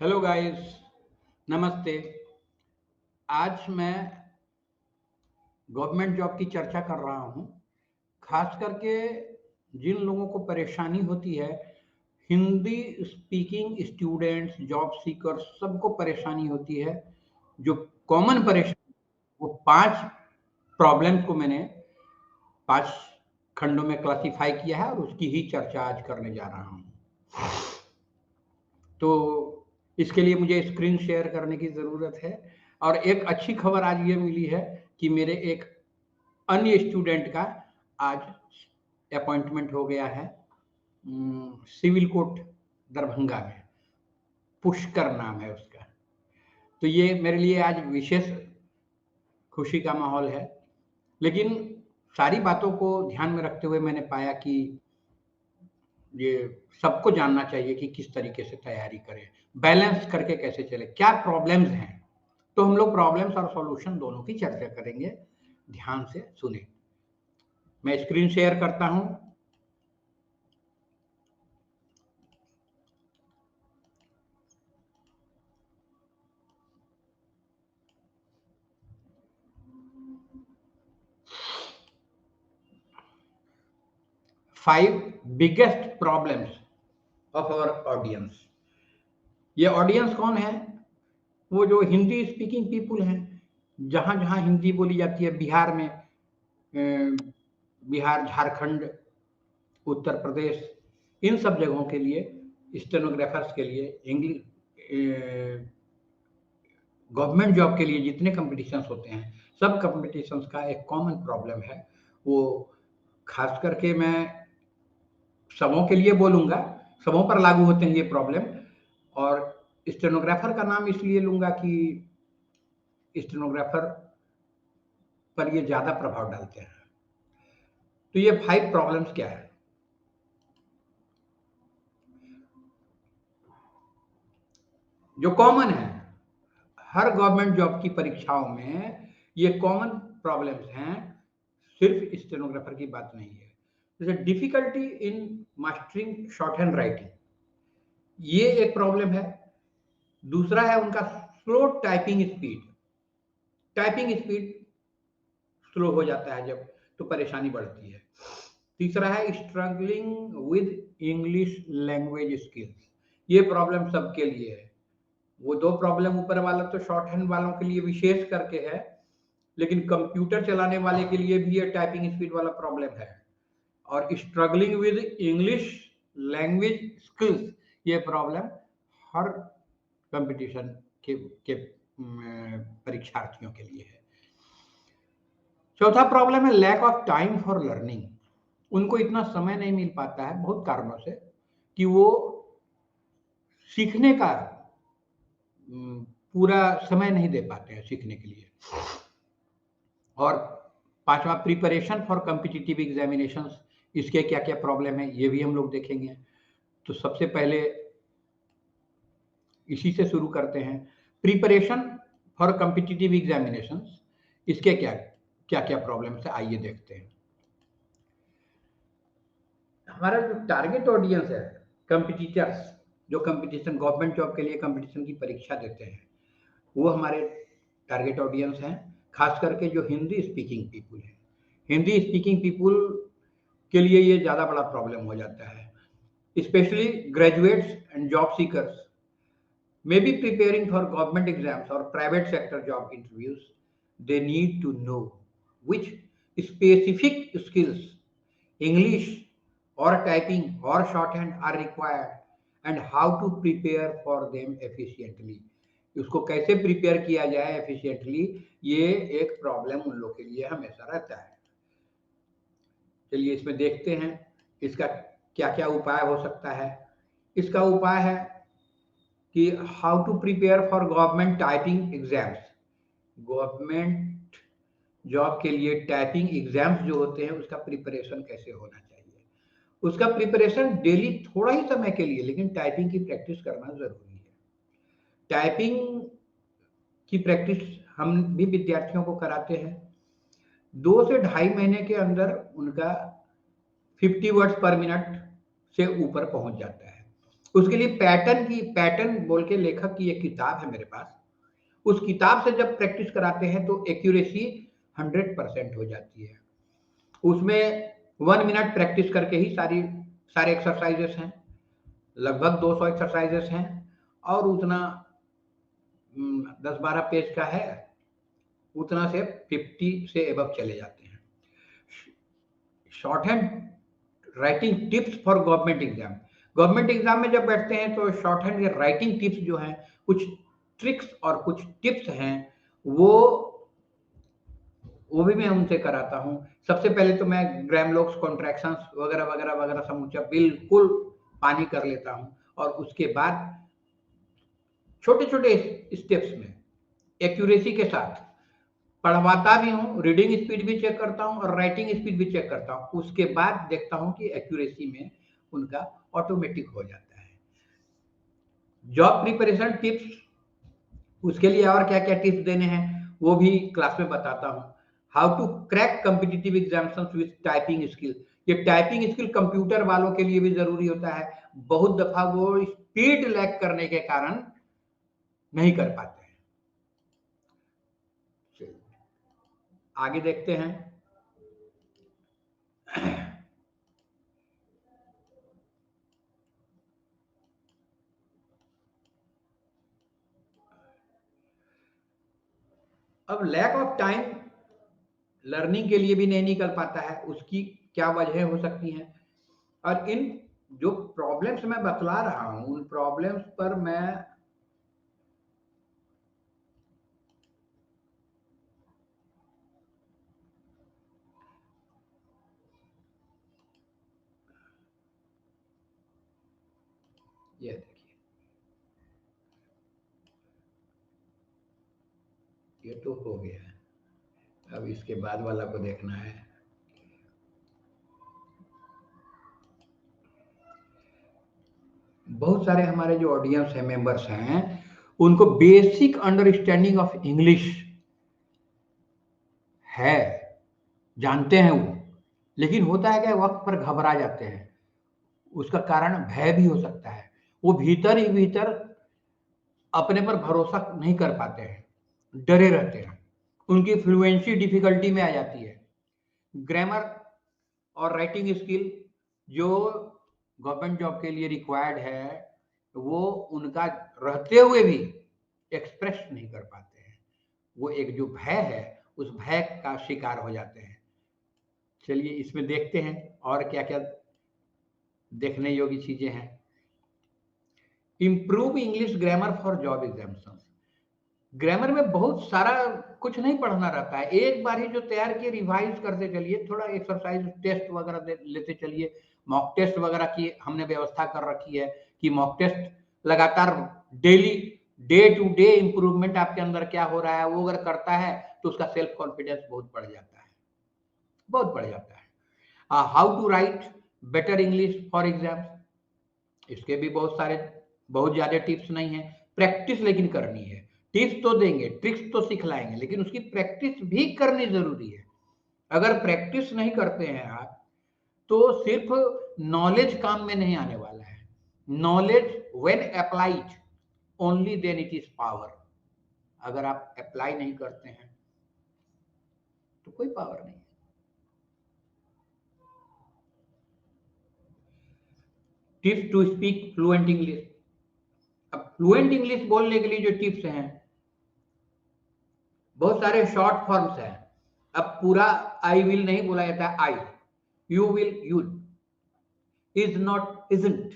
Hello guys, नमस्ते। आज मैं गवर्नमेंट जॉब की चर्चा कर रहा हूँ। खास करके जिन लोगों को परेशानी होती है, Hindi speaking students, job seekers, सबको परेशानी होती है। जो कॉमन परेशानी, वो 5 प्रॉब्लम्स को मैंने 5 खंडों में क्लासिफाई किया है और उसकी ही चर्चा आज करने जा रहा हूँ। तो इसके लिए मुझे स्क्रीन शेयर करने की ज़रूरत है और एक अच्छी खबर आज ये मिली है कि मेरे एक अन्य स्टूडेंट का आज अपॉइंटमेंट हो गया है सिविल कोर्ट दरभंगा में। पुष्कर नाम है उसका। तो ये मेरे लिए आज विशेष खुशी का माहौल है। लेकिन सारी बातों को ध्यान में रखते हुए मैंने पाया कि ये सबको जानना चाहिए कि किस तरीके से तैयारी करें, बैलेंस करके कैसे चलें, क्या प्रॉब्लम्स हैं। तो हम लोग प्रॉब्लम्स और सॉल्यूशन दोनों की चर्चा करेंगे। ध्यान से सुनें। मैं स्क्रीन शेयर करता हूं। Five biggest problems of our audience. ये ऑडियंस कौन है? वो जो हिंदी स्पीकिंग पीपुल हैं, जहां जहां हिंदी बोली जाती है, बिहार में बिहार, झारखंड, उत्तर प्रदेश, इन सब जगहों के लिए, स्टेनोग्राफर्स के लिए, इंग्लिश गवर्नमेंट जॉब के लिए जितने कॉम्पिटिशन्स होते हैं, सब कॉम्पिटिशन्स का एक कॉमन प्रॉब्लम है। वो खास करके मैं सबों के लिए बोलूँगा, सबों पर लागू होते हैं ये प्रॉब्लम। और स्टेनोग्राफर का नाम इसलिए लूँगा कि स्टेनोग्राफर पर ये ज़्यादा प्रभाव डालते हैं। तो ये 5 प्रॉब्लम्स क्या है? जो कॉमन है, हर गवर्नमेंट जॉब की परीक्षाओं में ये कॉमन प्रॉब्लम्स हैं, सिर्फ स्टेनोग्राफर की बात नहीं है। जैसे difficulty in mastering short hand writing, ये एक प्रॉब्लम है। दूसरा है उनका slow typing speed. Typing speed slow हो जाता है जब, तो परेशानी बढ़ती है। तीसरा है struggling with English language skills. ये प्रॉब्लम सबके लिए है। वो 2 प्रॉब्लम ऊपर वाला तो शॉर्ट हैंड वालों के लिए विशेष करके है, लेकिन कंप्यूटर चलाने वाले के लिए भी ये टाइपिंग स्पीड वाला प्रॉब्लम है। और struggling with English language skills, ये प्रॉब्लम हर कंपटीशन के परीक्षार्थियों के लिए है। चौथा प्रॉब्लम है lack of time for learning. उनको इतना समय नहीं मिल पाता है बहुत कारणों से कि वो सीखने का पूरा समय नहीं दे पाते हैं सीखने के लिए। और पांचवा प्रिपरेशन फॉर कॉम्पिटिटिव एग्जामिनेशंस, इसके क्या क्या प्रॉब्लम है ये भी हम लोग देखेंगे। तो सबसे पहले इसी से शुरू करते हैं। प्रिपरेशन फॉर कॉम्पिटिटिव एग्जामिनेशंस, इसके क्या क्या क्या प्रॉब्लम्स है, आइए देखते हैं। हमारा जो टारगेट ऑडियंस है, कॉम्पिटिटर्स, जो कंपटीशन गवर्नमेंट जॉब के लिए कंपटीशन की परीक्षा देते हैं, वो हमारे टारगेट ऑडियंस हैं। खास करके जो हिंदी स्पीकिंग पीपुल है, हिंदी स्पीकिंग पीपुल के लिए ये ज़्यादा बड़ा प्रॉब्लम हो जाता है। Specially graduates and job seekers may be preparing for government exams or private sector job interviews. They need to know which specific skills, English or typing or shorthand, are required and how to prepare for them efficiently. उसको कैसे prepare किया जाए efficiently, ये एक problem उन लोग के लिए हमेशा रहता है। चलिए इसमें देखते हैं इसका क्या क्या उपाय हो सकता है। इसका उपाय है कि how to prepare for government typing exams. Government job के लिए टाइपिंग एग्जाम्स जो होते हैं, उसका प्रिपरेशन कैसे होना चाहिए। उसका प्रिपरेशन डेली थोड़ा ही समय के लिए, लेकिन टाइपिंग की प्रैक्टिस करना जरूरी है। टाइपिंग की प्रैक्टिस हम भी विद्यार्थियों को कराते हैं। 2 से ढाई महीने के अंदर उनका 50 वर्ड्स पर मिनट से ऊपर पहुंच जाता है। उसके लिए पैटर्न बोल के लेखक की एक किताब है मेरे पास। उस किताब से जब प्रैक्टिस कराते हैं तो एक्यूरेसी 100% हो जाती है। उसमें 1 मिनट प्रैक्टिस करके ही सारे एक्सरसाइजेस हैं, लगभग 200 एक्सरसाइजेस हैं और उतना 10-12 पेज का है, उतना से 50 से एबव चले जाते हैं। Short hand writing tips for government exam में जब बैठते हैं तो शॉर्ट हैंड या राइटिंग टिप्स जो हैं, कुछ ट्रिक्स और कुछ टिप्स हैं, वो भी मैं उनसे कराता हूँ। सबसे पहले तो मैं ग्रामलोक्स कॉन्ट्रैक्शंस वगैरह वगैरह वगैरह समूचा बिल्कुल पानी कर लेता हूँ और उसके बाद छोटे छोटे स्टेप्स में एक्यूरेसी के साथ पढ़वाता भी हूँ, रीडिंग स्पीड भी चेक करता हूँ और राइटिंग स्पीड भी चेक करता हूँ। उसके बाद देखता हूँ कि एक्यूरेसी में उनका ऑटोमेटिक हो जाता है। जॉब प्रिपरेशन टिप्स, उसके लिए और क्या क्या टिप्स देने हैं वो भी क्लास में बताता हूँ। How to crack competitive examinations with typing skill, ये टाइपिंग स्किल कंप्यूटर वालों के लिए भी जरूरी होता है। बहुत दफा वो स्पीड लैग करने के कारण नहीं कर पाते हैं। आगे देखते हैं। अब लैक ऑफ टाइम लर्निंग के लिए भी नहीं निकल पाता है, उसकी क्या वजह हो सकती हैं? और इन जो प्रॉब्लम्स मैं बतला रहा हूं उन प्रॉब्लम्स पर मैं ये देखिए, ये तो हो गया है, अब इसके बाद वाला को देखना है। बहुत सारे हमारे जो ऑडियंस है, मेंबर्स हैं, उनको बेसिक अंडरस्टैंडिंग ऑफ इंग्लिश है, जानते हैं वो, लेकिन होता है कि वक्त पर घबरा जाते हैं। उसका कारण भय भी हो सकता है, वो भीतर ही भीतर अपने पर भरोसा नहीं कर पाते हैं, डरे रहते हैं, उनकी फ्लुएंसी डिफिकल्टी में आ जाती है। ग्रामर और राइटिंग स्किल जो गवर्नमेंट जॉब के लिए रिक्वायर्ड है, वो उनका रहते हुए भी एक्सप्रेस नहीं कर पाते हैं। वो एक जो भय है, उस भय का शिकार हो जाते हैं। चलिए इसमें देखते हैं और क्या क्या देखने योग्य चीजें हैं। Improve English grammar for job examination. Grammar में बहुत सारा कुछ नहीं पढ़ना रहता है, एक बार ही जो तैयार किए रिवाइज करते चलिए, थोड़ा एक्सरसाइज टेस्ट वगैरह लेते चलिए। मॉक टेस्ट वगैरह की हमने व्यवस्था कर रखी है कि मॉक टेस्ट लगातार daily day to day improvement आपके अंदर क्या हो रहा है वो अगर करता है तो उसका सेल्फ कॉन्फिडेंस बहुत बढ़ जाता है, बहुत बढ़ जाता है। How to write better English for exam, इसके भी बहुत ज्यादा टिप्स नहीं है, प्रैक्टिस लेकिन करनी है। टिप्स तो देंगे, ट्रिक्स तो सिखलाएंगे, लेकिन उसकी प्रैक्टिस भी करनी जरूरी है। अगर प्रैक्टिस नहीं करते हैं आप तो सिर्फ नॉलेज काम में नहीं आने वाला है। Knowledge when applied only then it is power. अगर आप अप्लाई नहीं करते हैं तो कोई पावर नहीं। Tips to speak fluent English. अब फ्लुएंट इंग्लिश बोलने के लिए जो टिप्स हैं, बहुत सारे शॉर्ट फॉर्म्स हैं। अब पूरा आई विल नहीं बोला जाता है, I, you will, you, is not, isn't,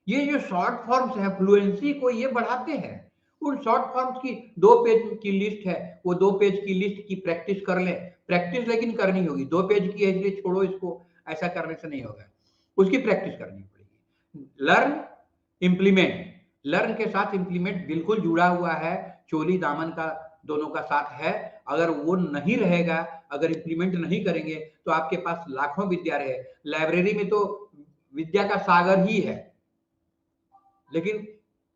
ये जो शॉर्ट फॉर्म्स हैं फ्लुएंसी को ये बढ़ाते हैं। उन शॉर्ट फॉर्म्स की 2 पेज की लिस्ट है, वो 2 पेज की लिस्ट की प्रैक्टिस कर लें। प्रैक्टिस लेकिन करनी होगी, 2 पेज की है इसलिए छोड़ो इसको, ऐसा करने से नहीं होगा, उसकी प्रैक्टिस करनी पड़ेगी। लर्न इम्प्लीमेंट, लर्न के साथ इम्प्लीमेंट बिल्कुल जुड़ा हुआ है, चोली दामन का दोनों का साथ है। अगर वो नहीं रहेगा, अगर इम्प्लीमेंट नहीं करेंगे तो आपके पास लाखों विद्या रहे, लाइब्रेरी में तो विद्या का सागर ही है, लेकिन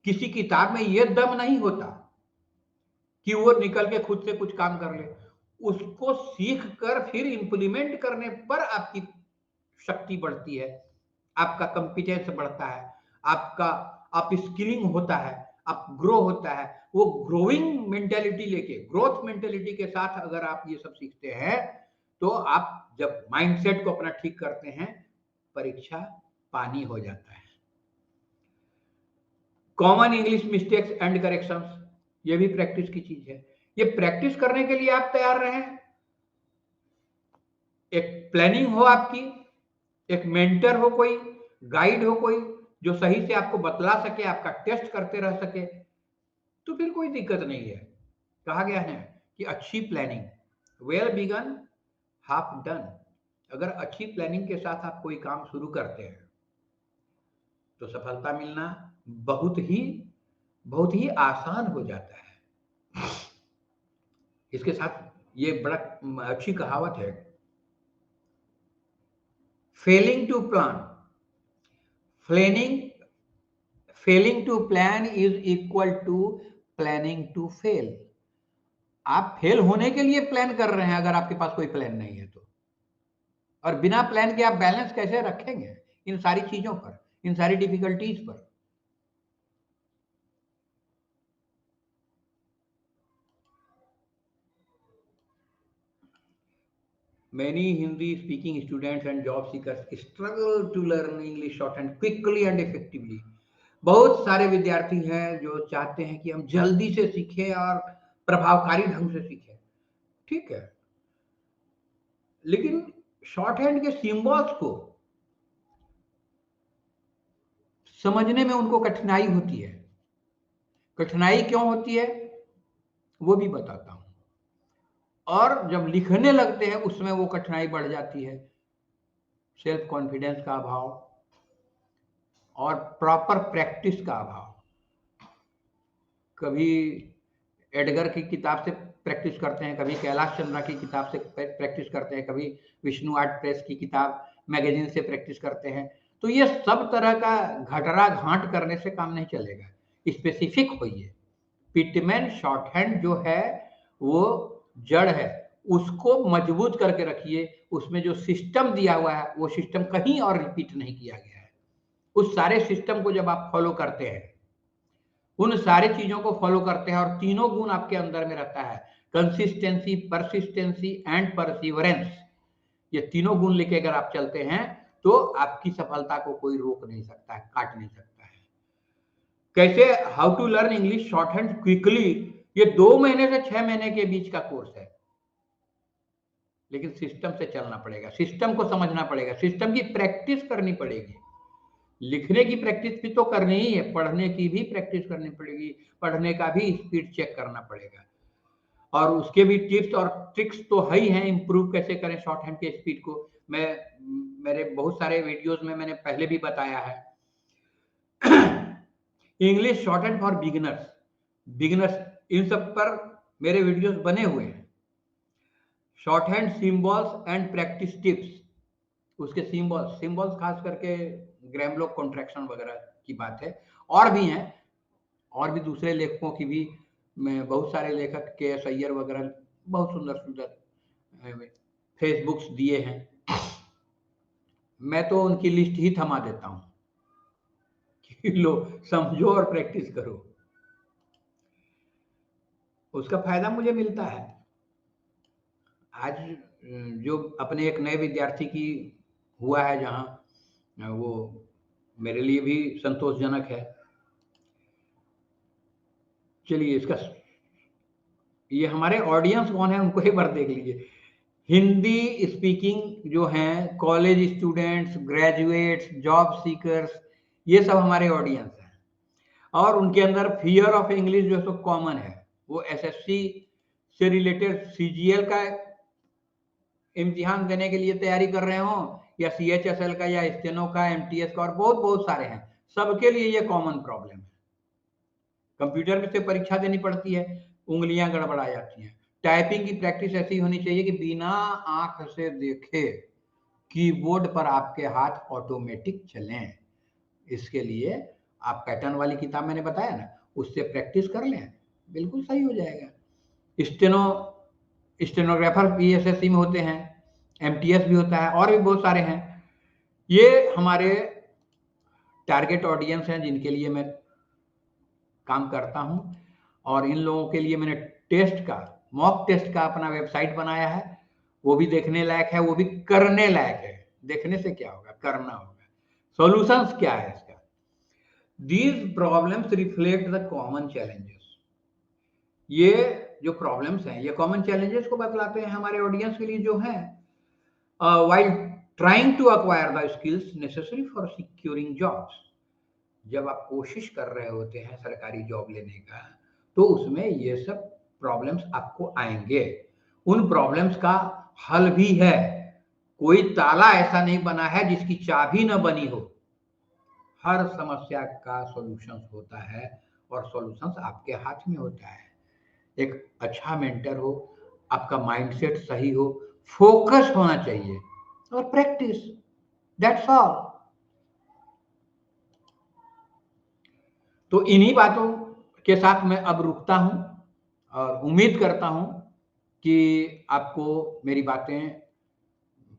किसी किताब में यह दम नहीं होता कि वो निकल के खुद से कुछ काम कर ले। उसको सीख कर फिर इंप्लीमेंट करने पर आपकी शक्ति बढ़ती है, आपका कॉम्पिटेंस बढ़ता है, आपका अप स्किलिंग होता है, अप ग्रो होता है, वो ग्रोइंग मेंटेलिटी लेके, ग्रोथ मेंटेलिटी के साथ अगर आप ये सब सीखते हैं तो आप जब माइंडसेट को अपना ठीक करते हैं, परीक्षा पानी हो जाता है। Common English mistakes and corrections, ये भी प्रैक्टिस की चीज है। ये प्रैक्टिस करने के लिए आप तैयार रहें, एक प्लानिंग हो आपकी, एक मेंटर हो, कोई गाइड हो, कोई जो सही से आपको बतला सके, आपका टेस्ट करते रह सके, तो फिर कोई दिक्कत नहीं है। कहा गया है कि अच्छी planning, well begin half done. अगर अच्छी प्लानिंग के साथ आप कोई काम शुरू करते हैं तो सफलता मिलना बहुत ही आसान हो जाता है। इसके साथ ये बड़ा अच्छी कहावत है, failing to plan, failing to plan is equal to planning to fail. आप फेल होने के लिए प्लान कर रहे हैं अगर आपके पास कोई प्लान नहीं है तो, और बिना प्लान के आप बैलेंस कैसे रखेंगे इन सारी चीजों पर, इन सारी डिफिकल्टीज पर। Many Hindi speaking students and job seekers struggle to learn English shorthand quickly and effectively. बहुत सारे विद्यार्थी हैं जो चाहते हैं कि हम जल्दी से सीखें और प्रभावकारी ढंग से सीखें, ठीक है, लेकिन शॉर्ट हैंड के सिंबल्स को समझने में उनको कठिनाई होती है। कठिनाई क्यों होती है वो भी बताता हूं, और जब लिखने लगते हैं उसमें वो कठिनाई बढ़ जाती है। सेल्फ कॉन्फिडेंस का अभाव और प्रॉपर प्रैक्टिस का अभाव। कभी एडगर की किताब से प्रैक्टिस करते हैं, कभी कैलाश चंद्रा की किताब से प्रैक्टिस करते हैं, कभी विष्णु आर्ट प्रेस की किताब मैगजीन से प्रैक्टिस करते हैं। तो ये सब तरह का घटरा घाट करने से काम नहीं चलेगा, स्पेसिफिक होइए। पिटमैन शॉर्ट हैंड जो है वो जड़ है, उसको मजबूत करके रखिए। उसमें जो सिस्टम दिया हुआ है वो सिस्टम कहीं और रिपीट नहीं किया गया है। उस सारे सिस्टम को जब आप फॉलो करते हैं, उन सारी चीजों को फॉलो करते हैं, और तीनों गुण आपके अंदर में रहता है, कंसिस्टेंसी, परसिस्टेंसी एंड परसिवरेंस। ये तीनों गुण लेके अगर आप चलते हैं तो आपकी सफलता को कोई रोक नहीं सकता है, काट नहीं सकता है। कैसे, how to learn English short hand quickly, ये 2 महीने से 6 महीने के बीच का कोर्स है, लेकिन सिस्टम से चलना पड़ेगा, सिस्टम को समझना पड़ेगा, सिस्टम की प्रैक्टिस करनी पड़ेगी। लिखने की प्रैक्टिस भी तो करनी ही है, पढ़ने की भी प्रैक्टिस करनी पड़ेगी, पढ़ने का भी स्पीड चेक करना पड़ेगा, और उसके भी टिप्स और ट्रिक्स तो है ही हैं। इंप्रूव कैसे करें शॉर्ट हैंड के स्पीड को, मेरे बहुत सारे वीडियोस में मैंने पहले भी बताया है। English short hand for beginners, इन सब पर मेरे वीडियोस बने हुए हैं। Short hand symbols and practice tips, उसके सिंबल्स खास करके ग्रैमलो कॉन्ट्रैक्शन वगैरह की बात है, और भी हैं, और भी दूसरे लेखकों की भी, मैं बहुत सारे लेखक के एस अय्यर वगैरह बहुत सुंदर सुंदर फेसबुक्स दिए हैं। मैं तो उनकी लिस्ट ही थमा देता हूं कि लो समझो और प्रैक्टिस करो, उसका फायदा मुझे मिलता है। आज जो अपने एक नए विद्यार्थी की हुआ है जहां, वो मेरे लिए भी संतोषजनक है। चलिए, इसका ये हमारे ऑडियंस कौन है उनको एक बार देख लीजिए। हिंदी स्पीकिंग जो हैं, college students, graduates, job seekers, ये सब हमारे ऑडियंस हैं, और उनके अंदर फियर ऑफ इंग्लिश जो है तो कॉमन है। वो एसएससी से रिलेटेड सीजीएल का इम्तिहान देने के लिए तैयारी कर रहे हो, या सीएचएसएल का, या स्टेनो का, एमटीएस का, और बहुत बहुत सारे हैं, सबके लिए ये कॉमन प्रॉब्लम है। कंप्यूटर में से परीक्षा देनी पड़ती है, उंगलियां गड़बड़ा जाती हैं। टाइपिंग की प्रैक्टिस ऐसी होनी चाहिए कि बिना आंख से देखे कीबोर्ड पर आपके हाथ ऑटोमेटिक चलें। इसके लिए आप पैटर्न वाली किताब मैंने बताया ना, उससे प्रैक्टिस कर लें, बिल्कुल सही हो जाएगा। स्टेनोग्राफर भी एसएससी में होते हैं, एमटीएस भी होता है, और भी बहुत सारे हैं। ये हमारे टारगेट ऑडियंस हैं जिनके लिए मैं काम करता हूं और इन लोगों के लिए मैंने टेस्ट का, मॉक टेस्ट का अपना वेबसाइट बनाया है। वो भी देखने लायक है, वो भी करने लायक है। देखने से क्या होगा, करना होगा। सॉल्यूशंस क्या है इसका? These problems reflect the common challenges. ये जो प्रॉब्लम्स हैं, ये कॉमन चैलेंजेस को बतलाते हैं हमारे ऑडियंस के लिए जो है, while trying to acquire the skills necessary for securing jobs। जब आप कोशिश कर रहे होते हैं सरकारी जॉब लेने का, तो उसमें ये सब प्रॉब्लम्स आपको आएंगे। उन प्रॉब्लम्स का हल भी है। कोई ताला ऐसा नहीं बना है जिसकी चाबी न बनी हो। हर समस्या का सॉल्यूशंस होता है और सॉल्यूशंस आपके हाथ में होता है। एक अच्छा मेंटर हो, आपका माइंडसेट सही हो, फोकस होना चाहिए और प्रैक्टिस, दैट्स ऑल। तो इन्हीं बातों के साथ मैं अब रुकता हूं और उम्मीद करता हूं कि आपको मेरी बातें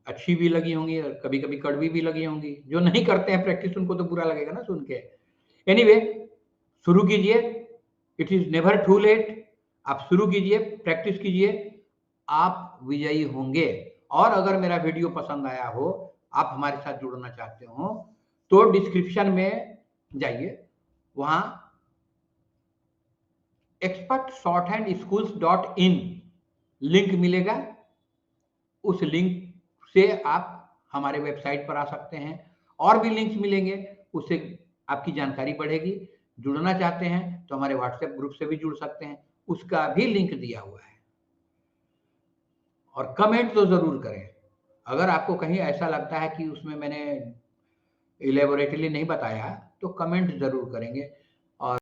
अच्छी भी लगी होंगी और कभी-कभी कड़वी भी लगी होंगी। जो नहीं करते हैं प्रैक्टिस उनको तो बुरा लगेगा ना सुन के। एनीवे, शुरू कीजिए, it is never too late. आप शुरू कीजिए, प्रैक्टिस कीजिए, आप विजयी होंगे। और अगर मेरा वीडियो पसंद आया हो, आप हमारे साथ जुड़ना चाहते हो, तो डिस्क्रिप्शन में जाइए, वहां expertshorthandschools.in लिंक मिलेगा। उस लिंक से आप हमारे वेबसाइट पर आ सकते हैं। और भी लिंक्स मिलेंगे, उससे आपकी जानकारी बढ़ेगी। जुड़ना चाहते हैं तो हमारे व्हाट्सएप ग्रुप से भी जुड़ सकते हैं, उसका भी लिंक दिया हुआ है। और कमेंट तो जरूर करें। अगर आपको कहीं ऐसा लगता है कि उसमें मैंने इलेबोरेटली नहीं बताया, तो कमेंट जरूर करेंगे।